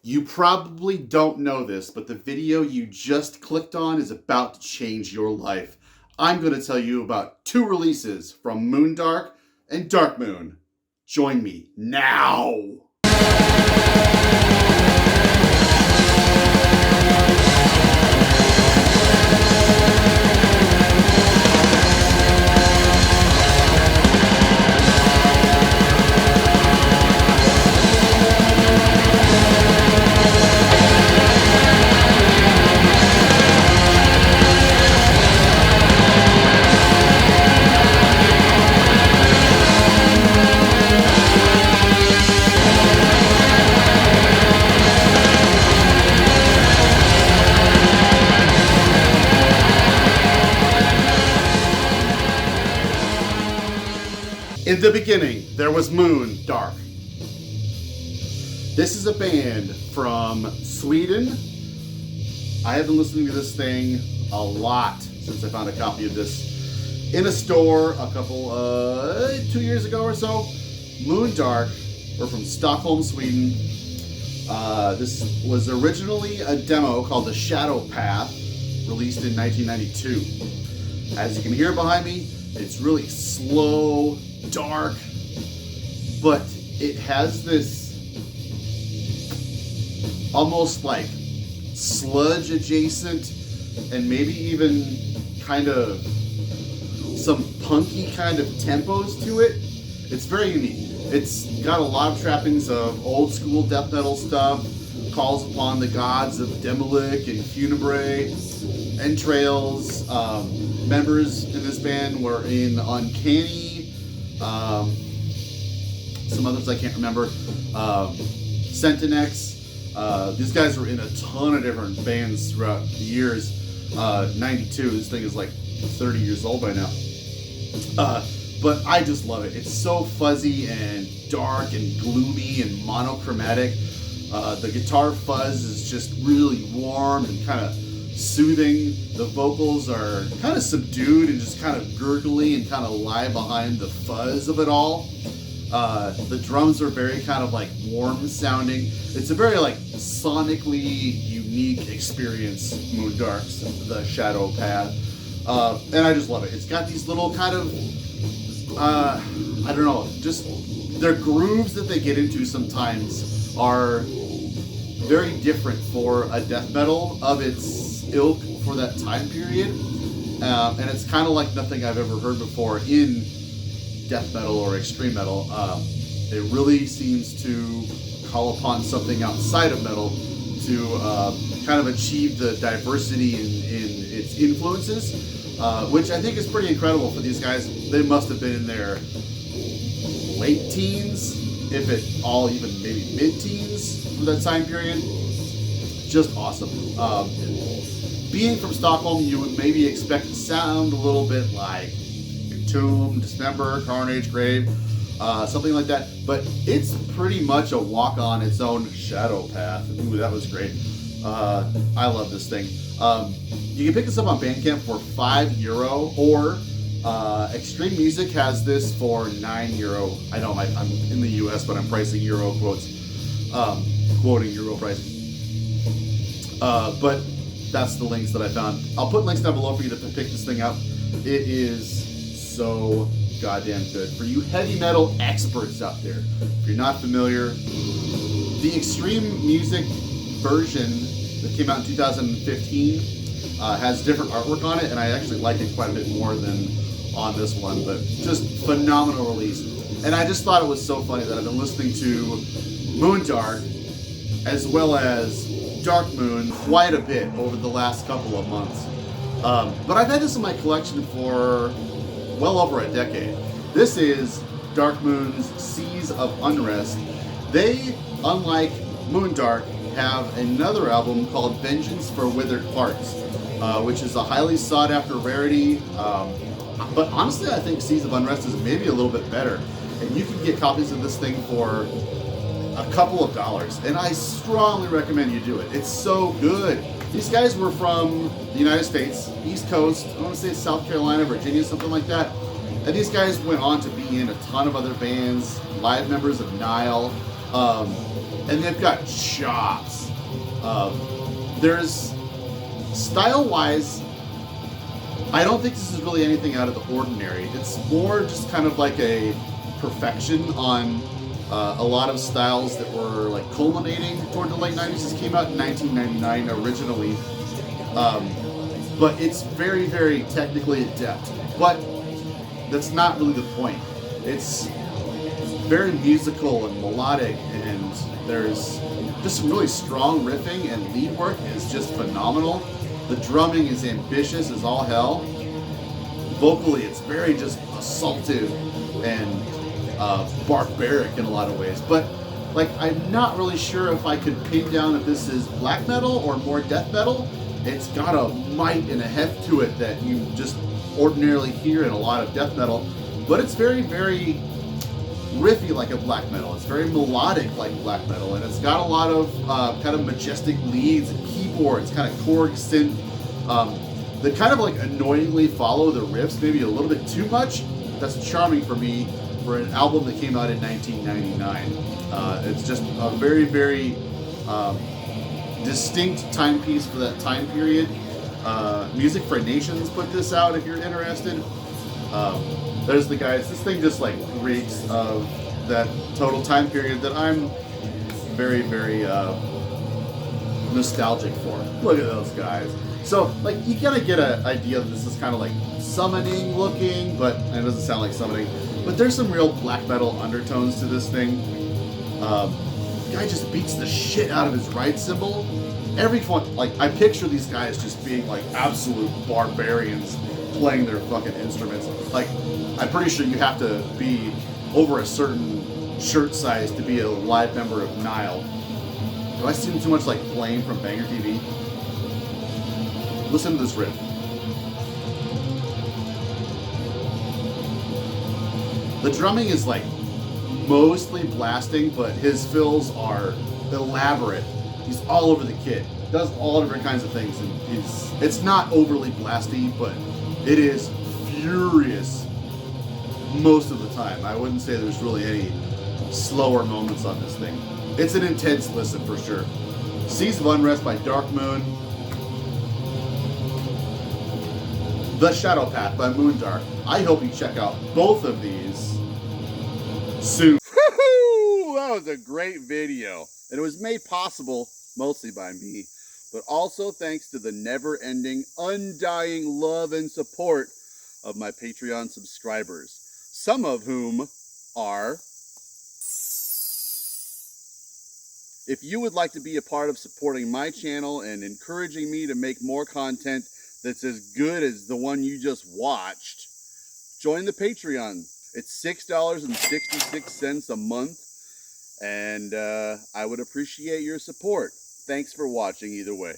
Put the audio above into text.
You probably don't know this, but the video you just clicked on is about to change your life. I'm going to tell you about two releases from Moondark and Darkmoon. Join me now! In the beginning, there was Moondark. This is a band from Sweden. I have been listening to this thing a lot since I found a copy of this in a store a couple, 2 years ago or so. Moondark were from Stockholm, Sweden. This was originally a demo called The Shadow Path, released in 1992. As you can hear behind me, it's really slow, dark, but it has this almost like sludge adjacent and maybe even kind of some punky kind of tempos to it. It's very unique. It's got a lot of trappings of old school death metal stuff, calls upon the gods of Demolik and Funebre, entrails. Members in this band were in Uncanny, some others I can't remember, Sentinex. These guys were in a ton of different bands throughout the years. 92, this thing is like 30 years old by now. But I just love it. It's so fuzzy and dark and gloomy and monochromatic. The guitar fuzz is just really warm and kind of soothing. The vocals are kind of subdued and just kind of gurgly and kind of lie behind the fuzz of it all. The drums are very kind of like warm sounding. It's a very like sonically unique experience, Moondark's The Shadow Path. And I just love it. It's got these little kind of, I don't know, just their grooves that they get into sometimes are very different for a death metal of its ilk for that time period. And it's kind of like nothing I've ever heard before in death metal or extreme metal. It really seems to call upon something outside of metal to kind of achieve the diversity in its influences, which I think is pretty incredible for these guys. They must have been in their late teens, if at all even maybe mid-teens for that time period. Just awesome. Being from Stockholm, you would maybe expect to sound a little bit like Tomb, Dismember, Carnage, Grave, something like that. But it's pretty much a walk on its own shadow path. Ooh, that was great. I love this thing. You can pick this up on Bandcamp for €5, or Extreme Music has this for €9. I know I'm in the US, but I'm pricing Euro quotes, quoting Euro pricing. But that's the links that I found. I'll put links down below for you to pick this thing up. It is so goddamn good. For you heavy metal experts out there, if you're not familiar, the Extreme Music version that came out in 2015 has different artwork on it, and I actually like it quite a bit more than on this one, but just phenomenal release. And I just thought it was so funny that I've been listening to Moondark as well as Darkmoon quite a bit over the last couple of months. But I've had this in my collection for well over a decade. This is Darkmoon's Seas of Unrest. They, unlike Moondark, have another album called Vengeance for Withered Hearts, which is a highly sought after rarity. But honestly, I think Seas of Unrest is maybe a little bit better. And you can get copies of this thing for a couple of dollars, and I strongly recommend you do it. It's so good. These guys were from the United States, East Coast, I want to say South Carolina, Virginia, something like that. And these guys went on to be in a ton of other bands, live members of Nile. and they've got chops. There's style-wise, I don't think this is really anything out of the ordinary. It's more just kind of like a perfection on a lot of styles that were like culminating toward the late 90s. This came out in 1999 originally, but it's very, very technically adept. But that's not really the point. It's very musical and melodic, and there's just some really strong riffing, and lead work is just phenomenal. The drumming is ambitious as all hell. Vocally, it's very just assaultive and barbaric in a lot of ways. But like, I'm not really sure if I could pin down if this is black metal or more death metal. It's got a might and a heft to it that you just ordinarily hear in a lot of death metal. But it's very, very riffy like a black metal. It's very melodic like black metal, and it's got a lot of kind of majestic leads and keyboards, kind of Korg synth that kind of like annoyingly follow the riffs maybe a little bit too much. That's charming for me for an album that came out in 1999. It's just a very, very distinct timepiece for that time period. Music for Nations put this out if you're interested. There's the guys. This thing just like reeks of that total time period that I'm very, very nostalgic for. Look at those guys. So like, you kind of get an idea that this is kind of like summoning looking, but it doesn't sound like summoning. But there's some real black metal undertones to this thing. The guy just beats the shit out of his right cymbal. Every one, like, I picture these guys just being like absolute barbarians playing their fucking instruments. Like, I'm pretty sure you have to be over a certain shirt size to be a live member of Nile. Do I seem too much like Flame from Banger TV? Listen to this riff. The drumming is like mostly blasting, but his fills are elaborate. He's all over the kit. Does all different kinds of things, and it's not overly blasty, but it is furious most of the time. I wouldn't say there's really any slower moments on this thing. It's an intense listen for sure. Seas of Unrest by Darkmoon. The Shadow Path by Moondark. I hope you check out both of these soon. Woo-hoo! That was a great video. And it was made possible mostly by me, but also thanks to the never-ending, undying love and support of my Patreon subscribers, some of whom are... If you would like to be a part of supporting my channel and encouraging me to make more content that's as good as the one you just watched, join the Patreon. It's $6.66 a month, and I would appreciate your support. Thanks for watching either way.